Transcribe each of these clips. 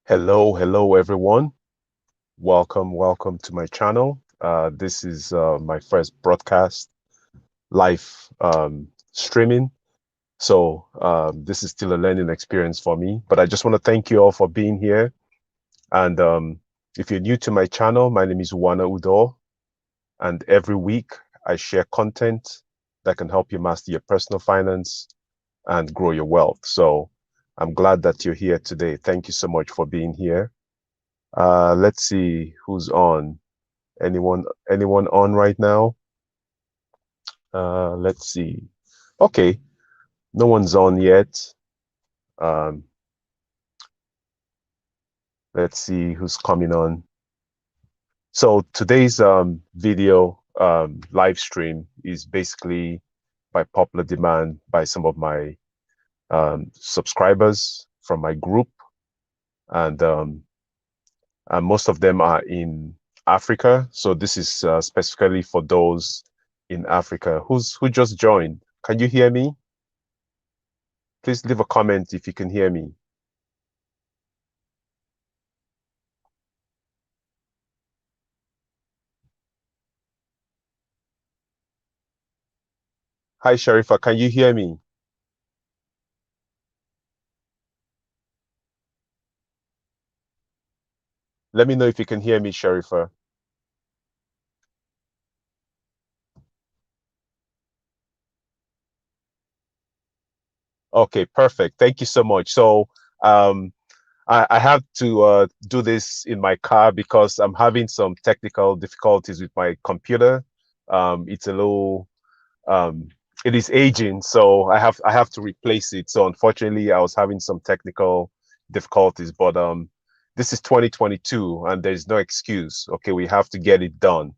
Hello everyone. Welcome to my channel. This is my first broadcast live streaming. So this is still a learning experience for me, but I just want to thank you all for being here. And if you're new to my channel, my name is Udoh, and every week I share content that can help you master your personal finance and grow your wealth. So I'm glad that you're here today. Thank you so much for being here. Let's see who's on. Anyone on right now? Let's see. Okay, no one's on yet. Um, let's see who's coming on. So today's video live stream is basically by popular demand by some of my subscribers from my group, and most of them are in Africa. So this is specifically for those in Africa. Who just joined? Can you hear me? Please leave a comment if you can hear me. Hi, Sharifa. Can you hear me? Let me know if you can hear me, Sharifa. Okay, perfect. Thank you so much. So, um, I have to do this in my car because I'm having some technical difficulties with my computer. It's a little, um, it is aging, so I have to replace it. So unfortunately, I was having some technical difficulties, but this is 2022, and there's no excuse. Okay, we have to get it done.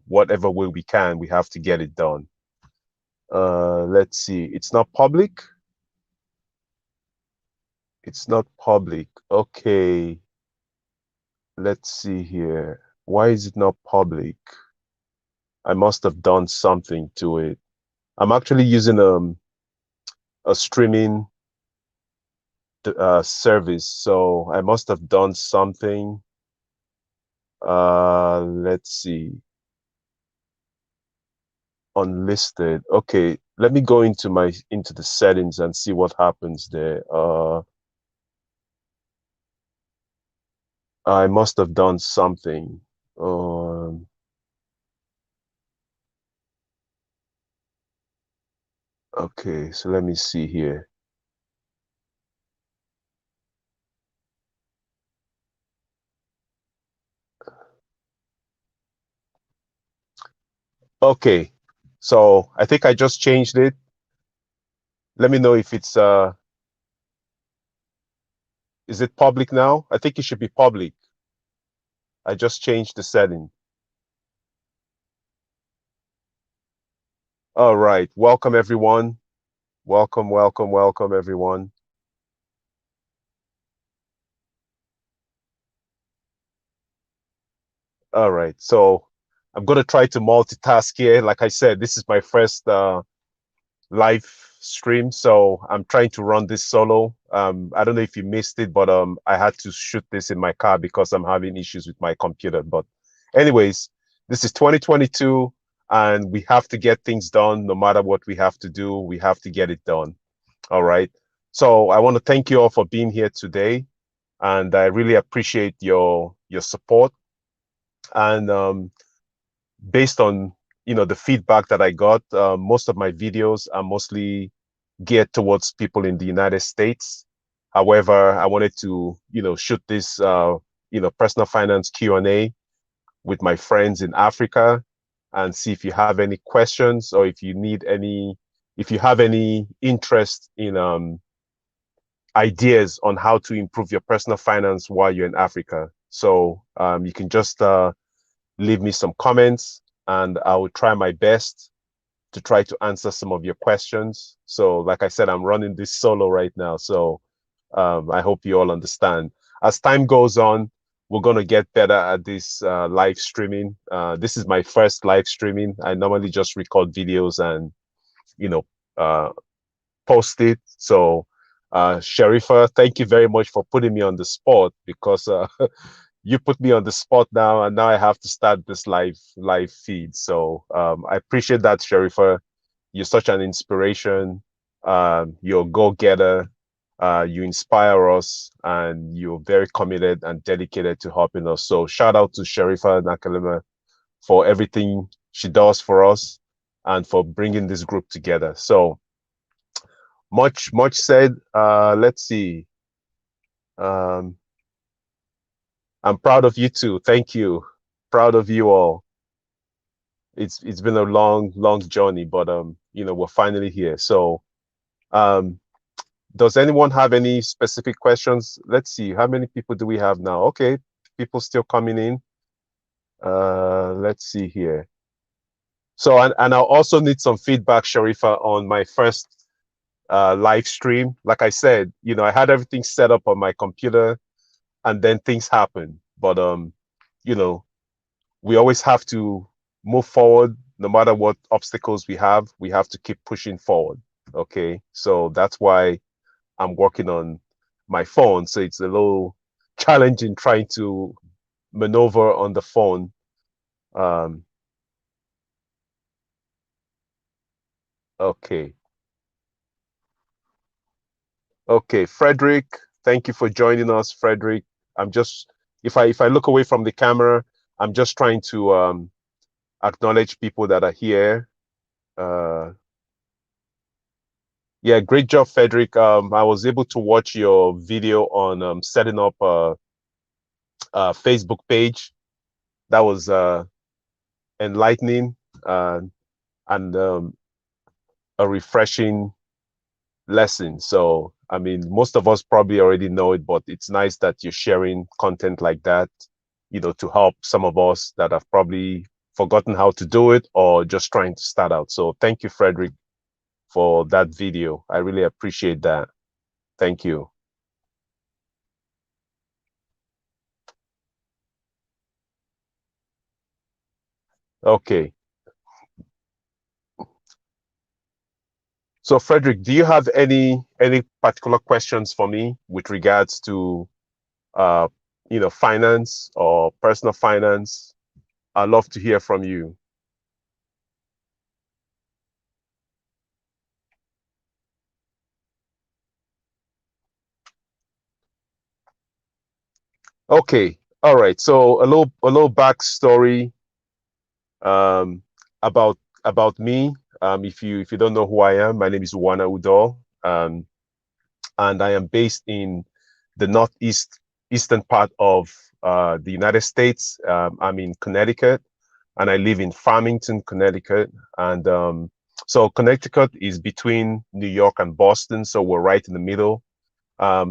Whatever way we can, we have to get it done. Let's see. It's not public. It's not public. Okay. Let's see here. Why is it not public? I must have done something to it. I'm actually using a streaming service, so I must have done something. Let's see. Unlisted. Okay, let me go into the settings and see what happens there. I must have done something. Um, okay, so let me see here. Okay, so I think I just changed it. Let me know if it's is it public now? I think it should be public. I just changed the setting. All right, welcome everyone. Welcome everyone. All right, so I'm gonna try to multitask here. Like I said, this is my first live stream, so I'm trying to run this solo. I don't know if you missed it, but I had to shoot this in my car because I'm having issues with my computer. But anyways, this is 2022, and we have to get things done. No matter what we have to do, we have to get it done. All right. So I want to thank you all for being here today, and I really appreciate your support. And based on the feedback that I got, most of my videos are mostly geared towards people in the United States. However, I wanted to shoot this personal finance Q&A with my friends in Africa and see if you have any questions or if you have any interest in ideas on how to improve your personal finance while you're in Africa. So you can just leave me some comments and I will try my best to try to answer some of your questions. So like I said, I'm running this solo right now. So I hope you all understand. As time goes on, we're going to get better at this live streaming. This is my first live streaming. I normally just record videos and, you know, uh, post it. So Sharifa, thank you very much for putting me on the spot because you put me on the spot now, and now I have to start this live feed. So I appreciate that, Sharifa. You're such an inspiration. You're a go-getter. You inspire us, and you're very committed and dedicated to helping us. So shout out to Sharifa Nakalima for everything she does for us and for bringing this group together. So much said. Let's see. Um, I'm proud of you too. Thank you. Proud of you all. It's been a long journey, but we're finally here. So um does anyone have any specific questions? Let's see. How many people do we have now? Okay, people still coming in. Let's see here. So and I'll also need some feedback, Sharifa, on my first live stream. Like I said, I had everything set up on my computer and then things happen. But you know, we always have to move forward no matter what obstacles we have to keep pushing forward. Okay. So that's why I'm working on my phone. So it's a little challenging trying to maneuver on the phone. Um, okay. Okay. Frederick, thank you for joining us, Frederick. I'm just, if I look away from the camera, I'm just trying to acknowledge people that are here. Uh, yeah, great job, Frederick. I was able to watch your video on setting up a Facebook page. That was enlightening and a refreshing lesson. So, I mean, most of us probably already know it, but it's nice that you're sharing content like that, to help some of us that have probably forgotten how to do it or just trying to start out. So, thank you, Frederick, for that video. I really appreciate that. Thank you. Okay. So, Frederick, do you have any particular questions for me with regards to uh, finance or personal finance? I'd love to hear from you. Okay. All right. So a little backstory um about me. If you don't know who I am, my name is Unwana Udoh. And I am based in the eastern part of the United States. I'm in Connecticut, and I live in Farmington, Connecticut. And so Connecticut is between New York and Boston, so we're right in the middle.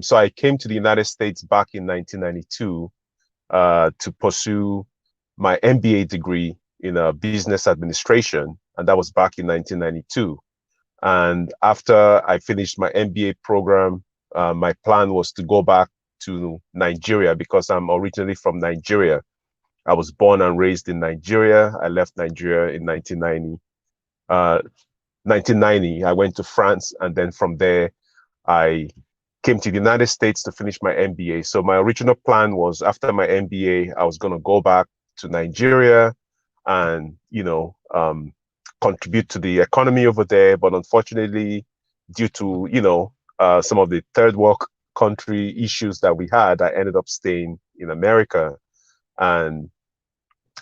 So I came to the United States back in 1992 to pursue my MBA degree in business administration, and that was back in 1992. And after I finished my MBA program, my plan was to go back to Nigeria because I'm originally from Nigeria. I was born and raised in Nigeria. I left Nigeria in 1990. 1990, I went to France, and then from there, I came to the United States to finish my MBA. So my original plan was after my MBA, I was going to go back to Nigeria and, contribute to the economy over there. But unfortunately, due to, some of the third world country issues that we had, I ended up staying in America. And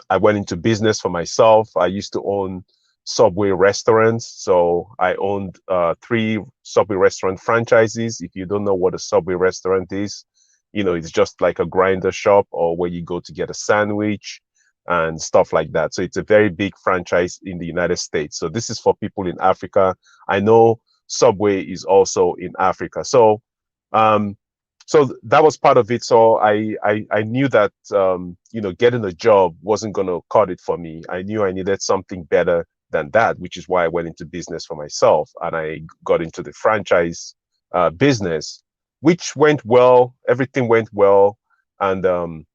I went into business for myself. I used to own Subway restaurants. So I owned three Subway restaurant franchises. If you don't know what a Subway restaurant is, it's just like a grinder shop or where you go to get a sandwich and stuff like that. So it's a very big franchise in the United States. So this is for people in Africa. I know Subway is also in Africa. Um, so that was part of it. So I knew that getting a job wasn't going to cut it for me. I knew I needed something better than that, which is why I went into business for myself, and I got into the franchise business, which went well. Everything went well, and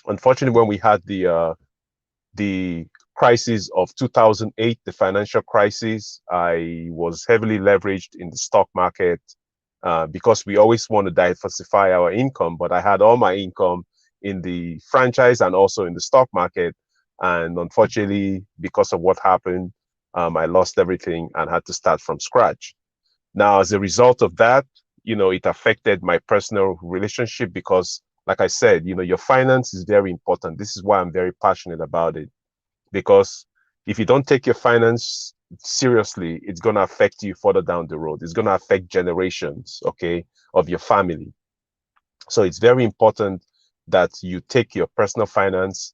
unfortunately, when we had the crisis of 2008, the financial crisis, I was heavily leveraged in the stock market, because we always want to diversify our income. But I had all my income in the franchise and also in the stock market. And unfortunately, because of what happened, I lost everything and had to start from scratch. Now, as a result of that, it affected my personal relationship because, like I said, your finance is very important. This is why I'm very passionate about it, because if you don't take your finance seriously, it's going to affect you further down the road. It's going to affect generations, okay, of your family. So it's very important that you take your personal finance,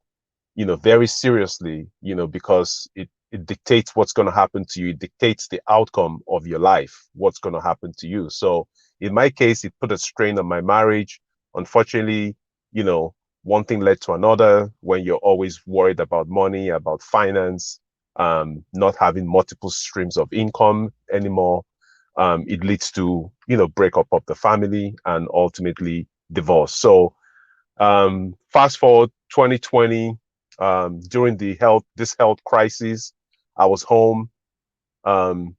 very seriously, because it dictates what's going to happen to you. It dictates the outcome of your life, what's going to happen to you. So in my case, it put a strain on my marriage. Unfortunately, one thing led to another. When you're always worried about money, about finance, not having multiple streams of income anymore, it leads to, breakup of the family and ultimately divorce. So fast forward 2020, during this health crisis, I was home. Um,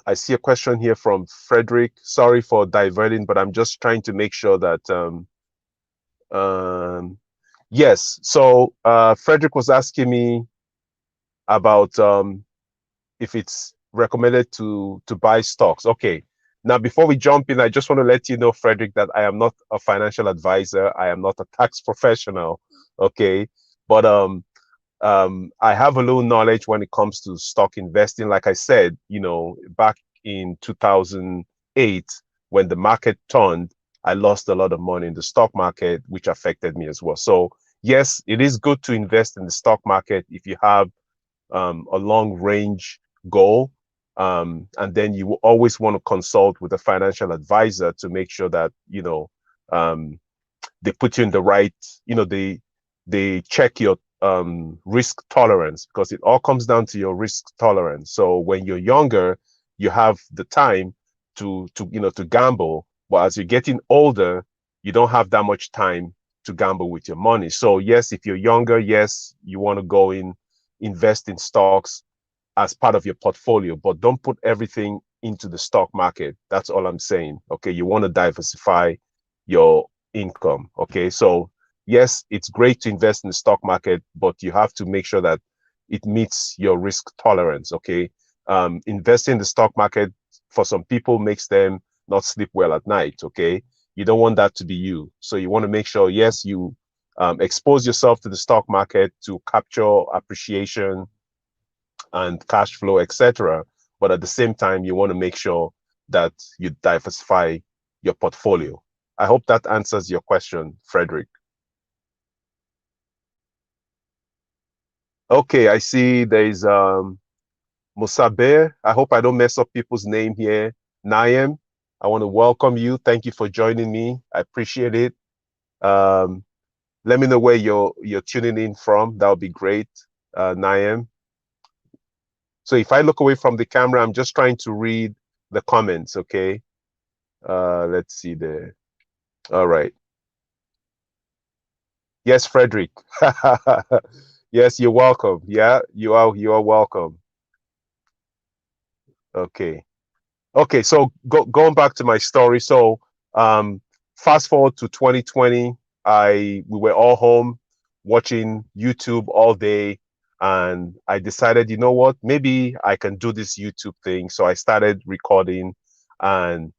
I see a question here from Frederick. Sorry for diverting, but I'm just trying to make sure that yes. So Frederick was asking me about if it's recommended to buy stocks. Okay. Now, before we jump in, I just want to let you know, Frederick, that I am not a financial advisor. I am not a tax professional. Okay. But I have a little knowledge when it comes to stock investing. Like I said, back in 2008, when the market turned, I lost a lot of money in the stock market, which affected me as well. So yes, it is good to invest in the stock market if you have a long range goal. And then you will always want to consult with a financial advisor to make sure that, they put you in the right, they check your risk tolerance, because it all comes down to your risk tolerance. So when you're younger, you have the time to gamble. But as you're getting older, you don't have that much time to gamble with your money. So yes, if you're younger, yes, you want to go invest in stocks as part of your portfolio, but don't put everything into the stock market. That's all I'm saying. Okay. You want to diversify your income. Okay. So yes, it's great to invest in the stock market, but you have to make sure that it meets your risk tolerance. Okay. Investing in the stock market for some people makes them not sleep well at night. Okay. You don't want that to be you. So you want to make sure, yes, you expose yourself to the stock market to capture appreciation and cash flow, etc. But at the same time, you want to make sure that you diversify your portfolio. I hope that answers your question, Frederick. Okay, I see there's Musaber. I hope I don't mess up people's name here. Naim, I want to welcome you. Thank you for joining me. I appreciate it. Um, Let me know where you're tuning in from. That would be great, Naim. So if I look away from the camera, I'm just trying to read the comments, okay? Let's see there. All right. Yes, Frederick. Yes, you're welcome. Yeah, you are welcome. Okay. Okay, so going back to my story. So fast forward to 2020, we were all home watching YouTube all day, and I decided, you know what, maybe I can do this YouTube thing. So I started recording, and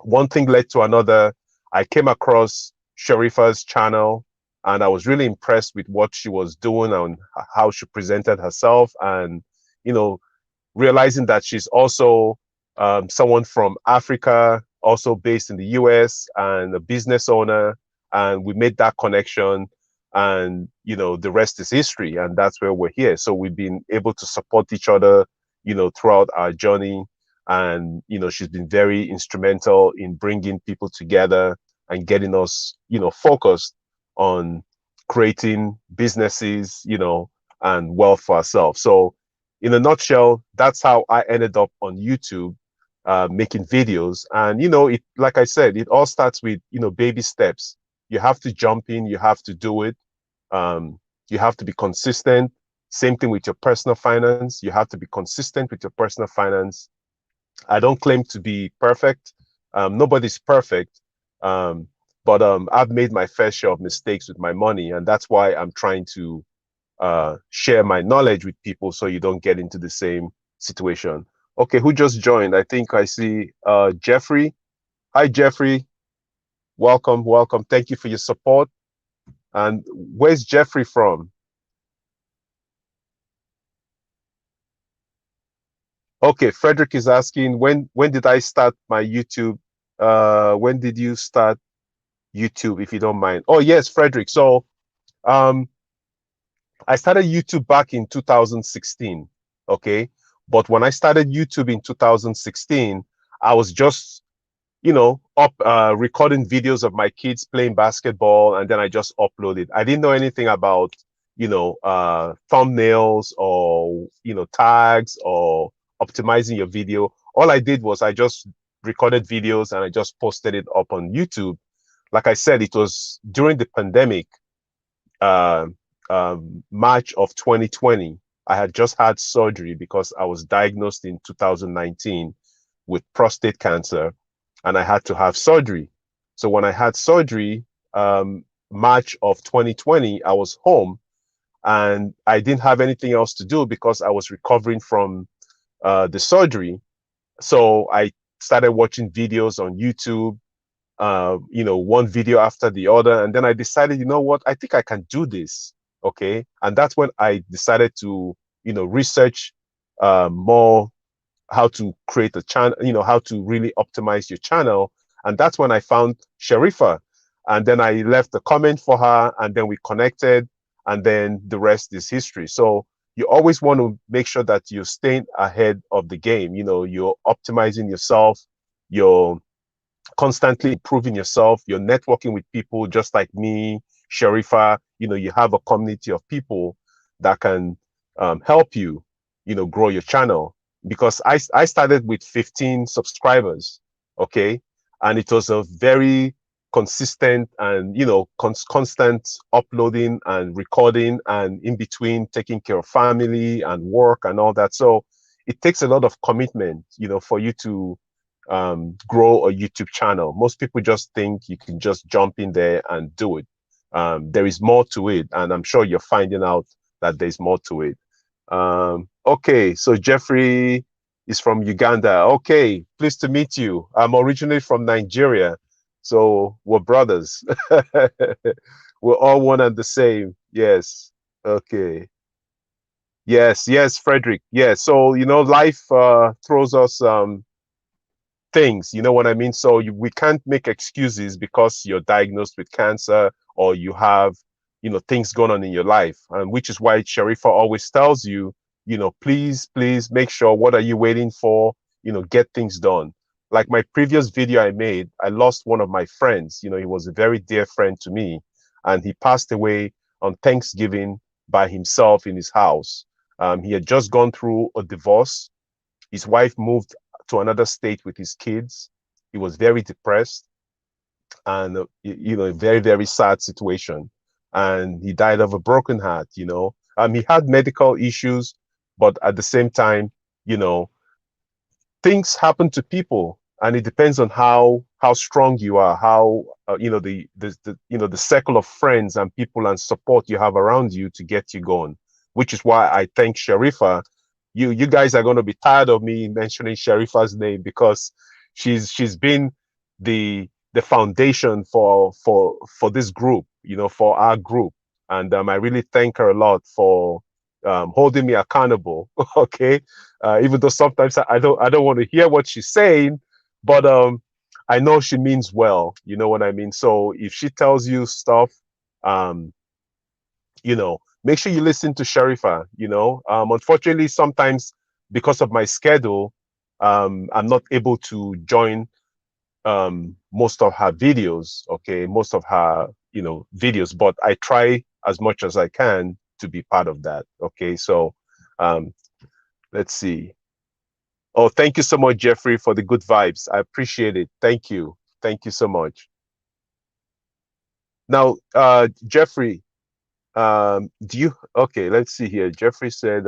one thing led to another. I came across Sharifa's channel, and I was really impressed with what she was doing and how she presented herself, and you know realizing that she's also someone from Africa, also based in the US, and a business owner. And we made that connection. And, the rest is history. And that's where we're here. So we've been able to support each other, throughout our journey. And, she's been very instrumental in bringing people together and getting us, focused on creating businesses, and wealth for ourselves. So in a nutshell, that's how I ended up on YouTube, making videos. And it, like I said, it all starts with baby steps. You have to jump in, you have to do it. You have to be consistent. Same thing with your personal finance. You have to be consistent with your personal finance, I don't claim to be perfect. Nobody's perfect. Um, but I've made my fair share of mistakes with my money, and that's why I'm trying to share my knowledge with people so you don't get into the same situation. Okay, who just joined? I think I see Jeffrey. Hi, Jeffrey. Welcome, welcome. Thank you for your support. And where's Jeffrey from? Okay, Frederick is asking when did I start my YouTube? When did you start YouTube, if you don't mind? Oh yes, Frederick. So um I started YouTube back in 2016. Okay. But when I started YouTube in 2016, I was just, up recording videos of my kids playing basketball, and then I just uploaded. I didn't know anything about, thumbnails or, tags or optimizing your video. All I did was I just recorded videos and I just posted it up on YouTube. Like I said, it was during the pandemic, uh, March of 2020. I had just had surgery because I was diagnosed in 2019 with prostate cancer, and I had to have surgery. So when I had surgery, March of 2020, I was home and I didn't have anything else to do because I was recovering from the surgery. So I started watching videos on YouTube, one video after the other. And then I decided, you know what, I think I can do this. Okay. And that's when I decided to, research more how to create a channel, how to really optimize your channel. And that's when I found Sharifa. And then I left a comment for her and then we connected, and then the rest is history. So you always want to make sure that you're staying ahead of the game. You're optimizing yourself, you're constantly improving yourself. You're networking with people just like me, Sharifa. You have a community of people that can help you, grow your channel. Because I started with 15 subscribers, okay, and it was a very consistent and constant uploading and recording, and in between taking care of family and work and all that. So it takes a lot of commitment, for you to grow a YouTube channel. Most people just think you can just jump in there and do it. There is more to it, and I'm sure you're finding out that there's more to it. Okay, so Jeffrey is from Uganda. Okay, pleased to meet you. I'm originally from Nigeria, so we're brothers. We're all one and the same. Yes. Okay. Yes, yes, Frederick. Yes. So, life throws us things, you know what I mean? So we can't make excuses because you're diagnosed with cancer or you have, things going on in your life. And which is why Sharifa always tells you, please, please make sure, what are you waiting for? Get things done. Like my previous video I made, I lost one of my friends. He was a very dear friend to me, and he passed away on Thanksgiving by himself in his house. He had just gone through a divorce. His wife moved to another state with his kids. He was very depressed and, a very, very sad situation. And he died of a broken heart, He had medical issues, but at the same time, you know, things happen to people, and it depends on how strong you are, how the circle of friends and people and support you have around you to get you going. Which is why I thank Sharifa. You guys are going to be tired of me mentioning Sharifa's name, because she's been the foundation for this group, for our group. And I really thank her a lot for holding me accountable. Okay, even though sometimes I don't want to hear what she's saying, but I know she means well. You know what I mean? So if she tells you stuff, um, make sure you listen to Sharifa. Unfortunately, sometimes because of my schedule, I'm not able to join most of her videos. Okay, most of her videos, but I try as much as I can to be part of that. Okay, so um, let's see. Oh, thank you so much, Jeffrey, for the good vibes. I appreciate it. Thank you. Thank you so much. Now, Jeffrey, do you, okay, let's see here. Jeffrey said,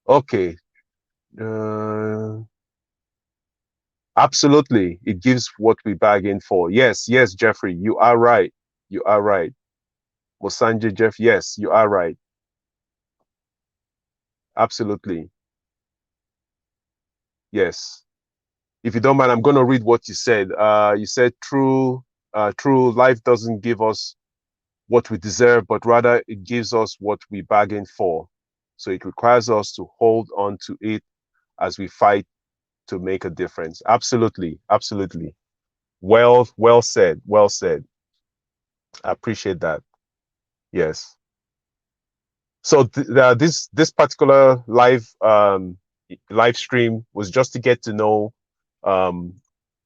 okay, uh, Absolutely. It gives what we bargain for. Yes, yes, Jeffrey, you are right. You are right. Mosanje Jeff, yes, you are right. Absolutely. Yes. If you don't mind, I'm going to read what you said. You said true life doesn't give us what we deserve, but rather it gives us what we bargain for. So it requires us to hold on to it as we fight to make a difference. Absolutely. Absolutely. Well said. Well said. I appreciate that. Yes. So this particular live stream was just to get to know um,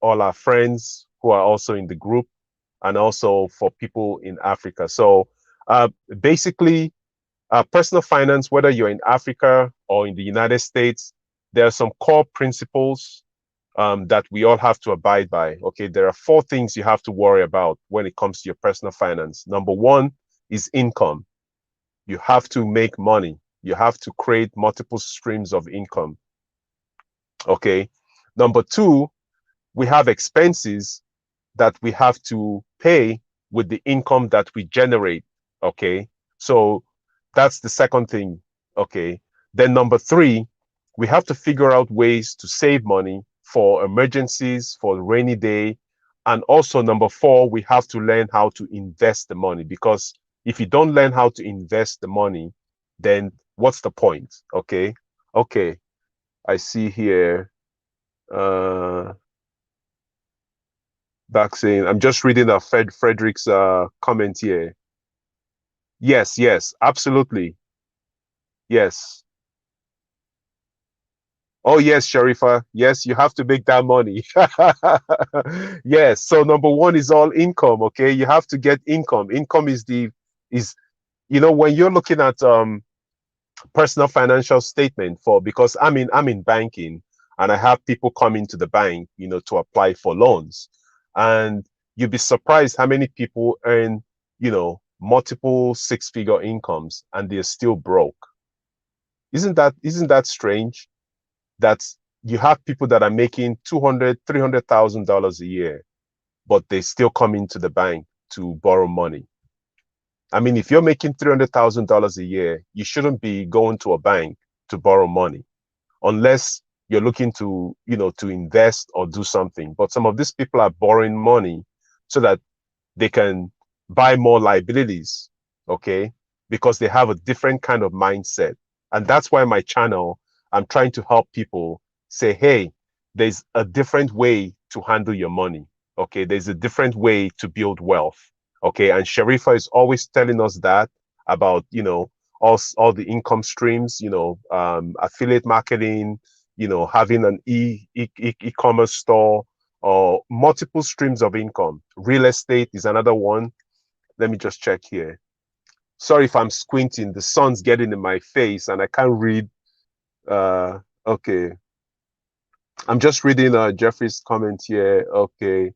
all our friends who are also in the group, and also for people in Africa. So uh, basically, personal finance, whether you're in Africa or in the United States, there are some core principles that we all have to abide by. Okay, there are four things you have to worry about when it comes to your personal finance. Number one is income. You have to make money. You have to create multiple streams of income. Okay. Number two, we have expenses that we have to pay with the income that we generate. Okay. So that's the second thing. Okay. Then number three, we have to figure out ways to save money for emergencies, for the rainy day. And also number four, we have to learn how to invest the money, because if you don't learn how to invest the money, then what's the point? Okay. Okay. I see here, uh, back saying, I'm just reading a Frederick's comment here. Yes, yes, absolutely. Yes. Oh, yes, Sharifa. Yes, you have to make that money. Yes. So number one is all income. Okay. You have to get income. Income is, when you're looking at personal financial statement for, because I'm in banking, and I have people come into the bank, to apply for loans. And you'd be surprised how many people earn, multiple six-figure incomes and they're still broke. Isn't that strange? That you have people that are making 200, $300,000 a year, but they still come into the bank to borrow money. I mean, if you're making $300,000 a year, you shouldn't be going to a bank to borrow money unless you're looking to invest or do something. But some of these people are borrowing money so that they can buy more liabilities, okay? Because they have a different kind of mindset. And that's why my channel, I'm trying to help people say, hey, there's a different way to handle your money, okay? There's a different way to build wealth, okay? And Sharifa is always telling us that about, all the income streams, affiliate marketing, having an e-commerce store, or multiple streams of income. Real estate is another one. Let me just check here. Sorry if I'm squinting. The sun's getting in my face and I can't read. Uh, okay. I'm just reading Jeffrey's comment here. Okay.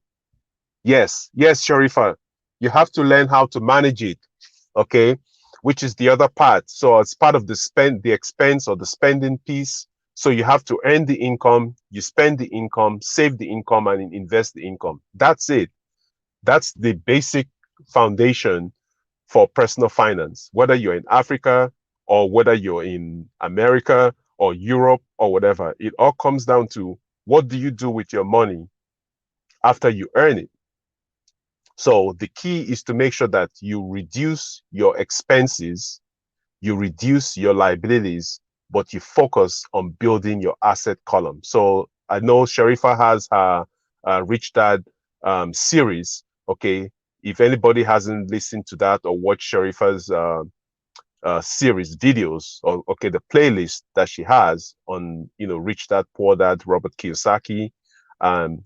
Yes. Yes, Sharifa. You have to learn how to manage it. Okay. Which is the other part. So it's part of the expense or the spending piece. So you have to earn the income, you spend the income, save the income, and invest the income. That's it. That's the basic foundation for personal finance, whether you're in Africa or whether you're in America or Europe or whatever. It all comes down to, what do you do with your money after you earn it? So the key is to make sure that you reduce your expenses, you reduce your liabilities, but you focus on building your asset column. So I know Sharifa has her Rich Dad series. Okay. If anybody hasn't listened to that or watched Sharifa's series videos, or okay, the playlist that she has on, Rich Dad, Poor Dad, Robert Kiyosaki,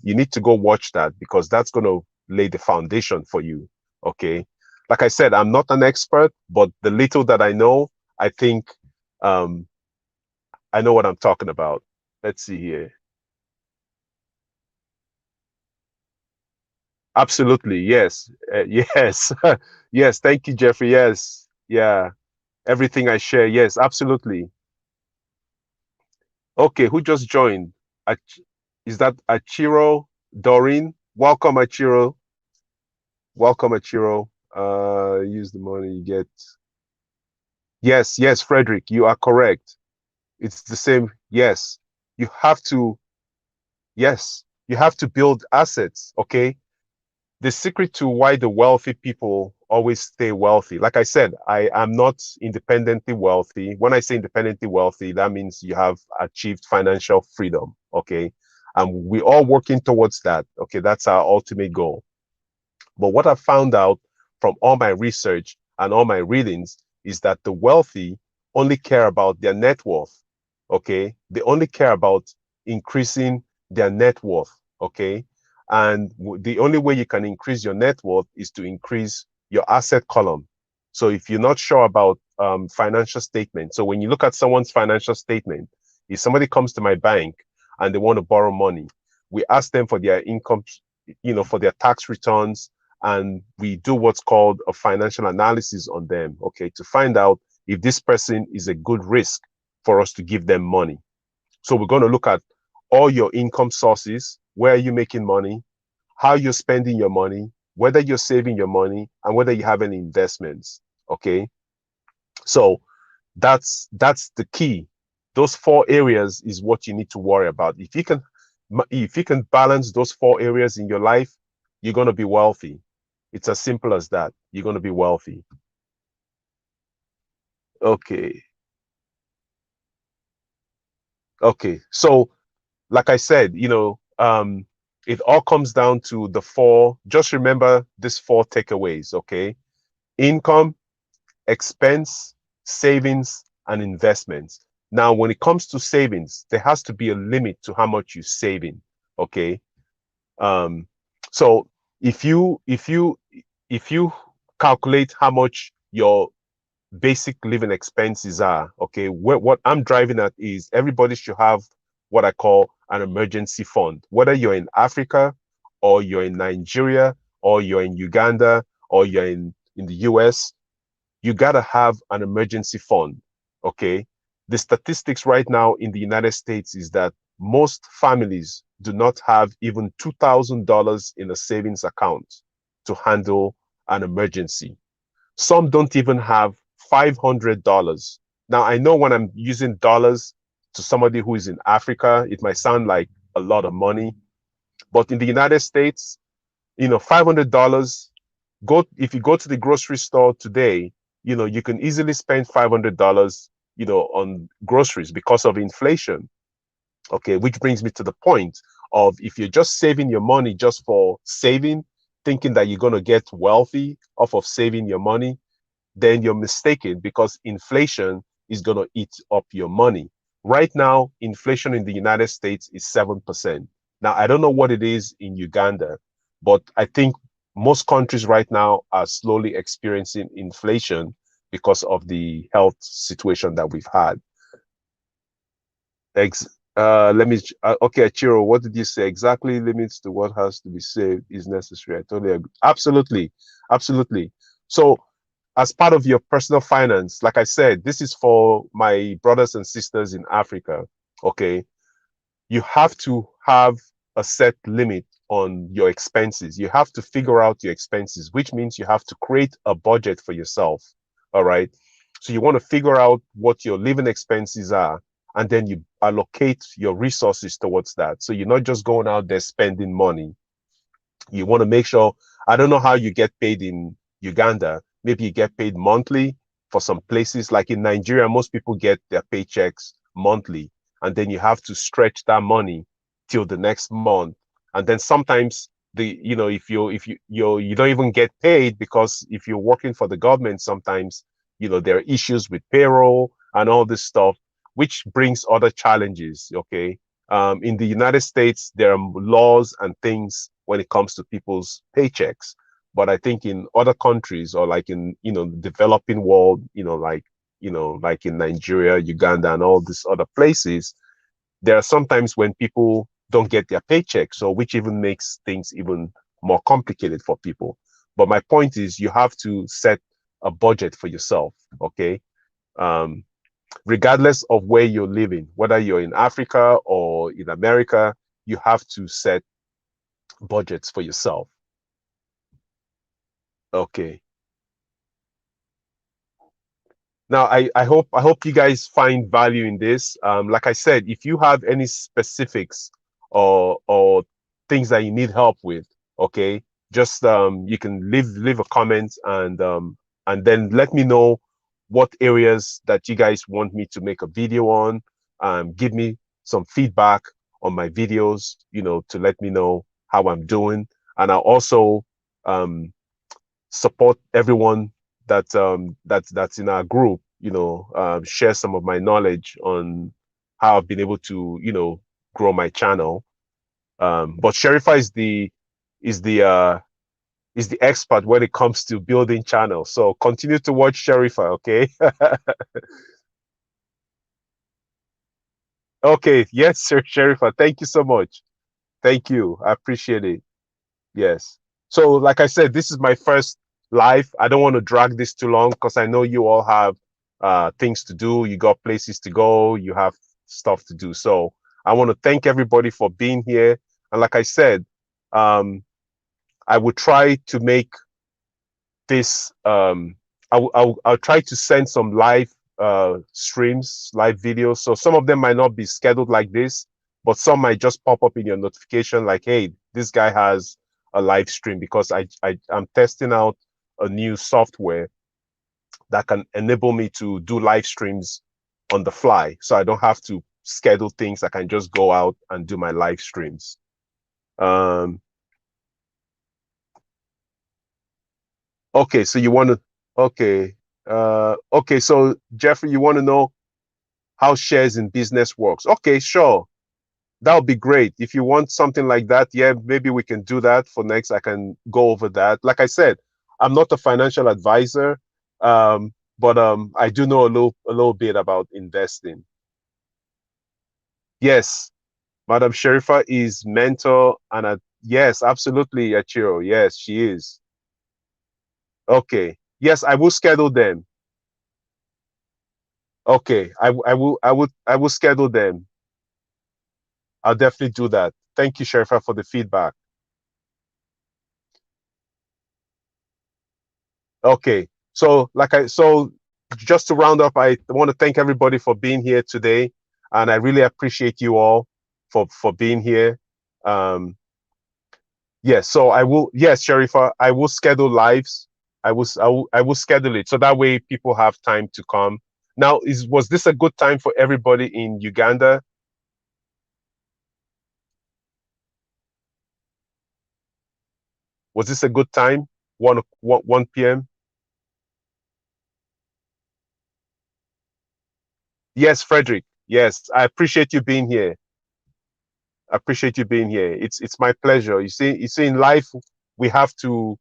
you need to go watch that, because that's going to lay the foundation for you. Okay. Like I said, I'm not an expert, but the little that I know, I think um, I know what I'm talking about. Let's see here. Absolutely. Yes. Yes. Yes. Thank you, Jeffrey. Yes. Yeah. Everything I share. Yes. Absolutely. Okay. Who just joined? Is that Achiro Doreen? Welcome, Achiro. Welcome, Achiro. Use the money you get. Yes, yes, Frederick, you are correct. It's the same. Yes, you have to. Yes, you have to build assets. Okay. The secret to why the wealthy people always stay wealthy. Like I said, I am not independently wealthy. When I say independently wealthy, that means you have achieved financial freedom. Okay. And we all working towards that. Okay. That's our ultimate goal. But what I found out from all my research and all my readings is that the wealthy only care about their net worth. Okay. They only care about increasing their net worth. Okay. And the only way you can increase your net worth is to increase your asset column. So if you're not sure about financial statement, so when you look at someone's financial statement, if somebody comes to my bank and they want to borrow money, we ask them for their income, for their tax returns, and we do what's called a financial analysis on them, okay, to find out if this person is a good risk for us to give them money. So we're going to look at all your income sources, where are you making money, how you're spending your money, whether you're saving your money, and whether you have any investments, okay? So that's the key. Those four areas is what you need to worry about. If you can balance those four areas in your life, you're going to be wealthy. It's as simple as that. You're going to be wealthy. Okay. Okay. So, like I said, it all comes down to the four. Just remember these four takeaways. Okay. Income, expense, savings, and investments. Now, when it comes to savings, there has to be a limit to how much you're saving. Okay. Um, so if you calculate how much your basic living expenses are, okay, what I'm driving at is everybody should have what I call an emergency fund, whether you're in Africa or you're in Nigeria or you're in Uganda or you're in the US. You got to have an emergency fund. Okay. The statistics right now in the United States is that most families do not have even $2,000 in a savings account to handle an emergency. Some don't even have $500. Now, I know when I'm using dollars to somebody who is in Africa, it might sound like a lot of money, but in the United States, $500, if you go to the grocery store today, you can easily spend $500, on groceries because of inflation. Okay, which brings me to the point of, if you're just saving your money just for saving, thinking that you're going to get wealthy off of saving your money, then you're mistaken, because inflation is going to eat up your money. Right now, inflation in the United States is 7%. Now, I don't know what it is in Uganda, but I think most countries right now are slowly experiencing inflation because of the health situation that we've had. Let me, okay, Chiro, what did you say? Exactly limits to what has to be saved is necessary. I totally agree. Absolutely. Absolutely. So, as part of your personal finance, like I said, this is for my brothers and sisters in Africa. Okay. You have to have a set limit on your expenses. You have to figure out your expenses, which means you have to create a budget for yourself. All right. So you want to figure out what your living expenses are, and then you allocate your resources towards that. So you're not just going out there spending money. You want to make sure, I don't know how you get paid in Uganda. Maybe you get paid monthly. For some places, like in Nigeria, most people get their paychecks monthly, and then you have to stretch that money till the next month. And then sometimes, if you don't even get paid, because if you're working for the government, sometimes there are issues with payroll and all this stuff, which brings other challenges. Okay. In the United States, there are laws and things when it comes to people's paychecks. But I think in other countries, or like in, developing world, like in Nigeria, Uganda, and all these other places, there are sometimes when people don't get their paycheck, so which even makes things even more complicated for people. But my point is, you have to set a budget for yourself. Okay. Um, Regardless of where you're living, whether you're in Africa or in America, you have to set budgets for yourself. Okay. Now, I hope you guys find value in this. Like I said, if you have any specifics or things that you need help with, okay, just you can leave a comment and then let me know what areas that you guys want me to make a video on. Give me some feedback on my videos, to let me know how I'm doing, and I'll also um support everyone that's in our group, share some of my knowledge on how I've been able to, grow my channel. But Sherifa is the uh is the expert when it comes to building channels. So continue to watch Sherifa, okay? Okay, yes, sir, Sherifa. Thank you so much. Thank you. I appreciate it. Yes. So, like I said, this is my first live. I don't want to drag this too long because I know you all have things to do. You got places to go. You have stuff to do. So, I want to thank everybody for being here. And like I said, um, I will try to make this. I'll try to send some live streams, live videos. So some of them might not be scheduled like this, but some might just pop up in your notification like, hey, this guy has a live stream, because I'm testing out a new software that can enable me to do live streams on the fly. So I don't have to schedule things. I can just go out and do my live streams. Okay, so you want to, okay. Okay, so Jeffrey, you want to know how shares in business works. Okay, sure. That would be great. If you want something like that, yeah, maybe we can do that for next. I can go over that. Like I said, I'm not a financial advisor, but I do know a little bit about investing. Yes, Madam Sherifa is mentor and yes, absolutely, Achiro. Yes, she is. Okay. Yes, I will schedule them. Okay, I will schedule them. I'll definitely do that. Thank you, Sherifa, for the feedback. Okay. So just to round up, I want to thank everybody for being here today, and I really appreciate you all for being here. Um, yes, so yes, Sherifa, I will schedule lives. I will schedule it so that way people have time to come. Now, was this a good time for everybody in Uganda? Was this a good time? 1 p.m. Yes, Frederick. Yes, I appreciate you being here. I appreciate you being here. It's my pleasure. You see, in life we have to,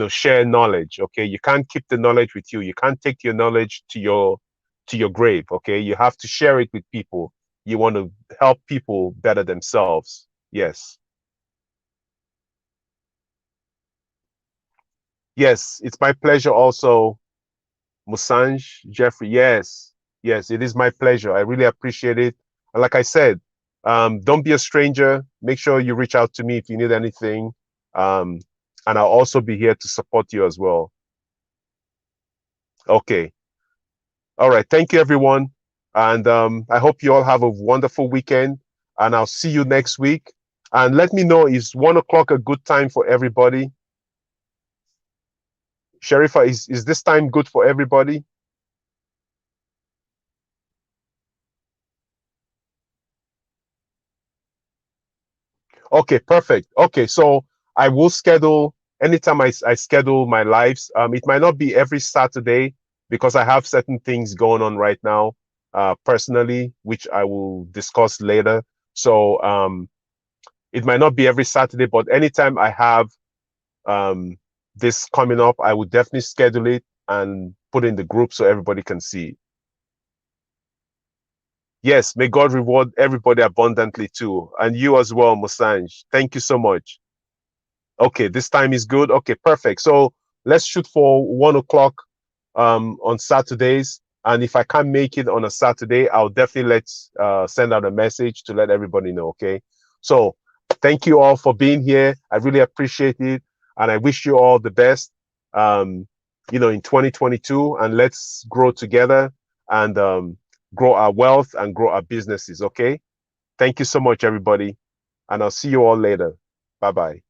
share knowledge. Okay, you can't keep the knowledge with you. You can't take your knowledge to your grave. Okay, you have to share it with people. You want to help people better themselves. Yes, yes, it's my pleasure also. Musanj, Jeffrey, yes, yes, it is my pleasure. I really appreciate it. And like I said, don't be a stranger. Make sure you reach out to me if you need anything. Um, and I'll also be here to support you as well. Okay. All right. Thank you, everyone. And I hope you all have a wonderful weekend. And I'll see you next week. And let me know, is 1 o'clock a good time for everybody? Sherifa, is this time good for everybody? Okay, perfect. Okay, so I will schedule anytime I schedule my lives. It might not be every Saturday because I have certain things going on right now, personally, which I will discuss later. So it might not be every Saturday, but anytime I have um, this coming up, I will definitely schedule it and put in the group so everybody can see. Yes, may God reward everybody abundantly too, and you as well, Musanj. Thank you so much. Okay, this time is good. Okay, perfect. So let's shoot for 1 o'clock on Saturdays. And if I can't make it on a Saturday, I'll definitely send out a message to let everybody know. Okay. So thank you all for being here. I really appreciate it. And I wish you all the best, in 2022. And let's grow together and grow our wealth and grow our businesses. Okay. Thank you so much, everybody. And I'll see you all later. Bye bye.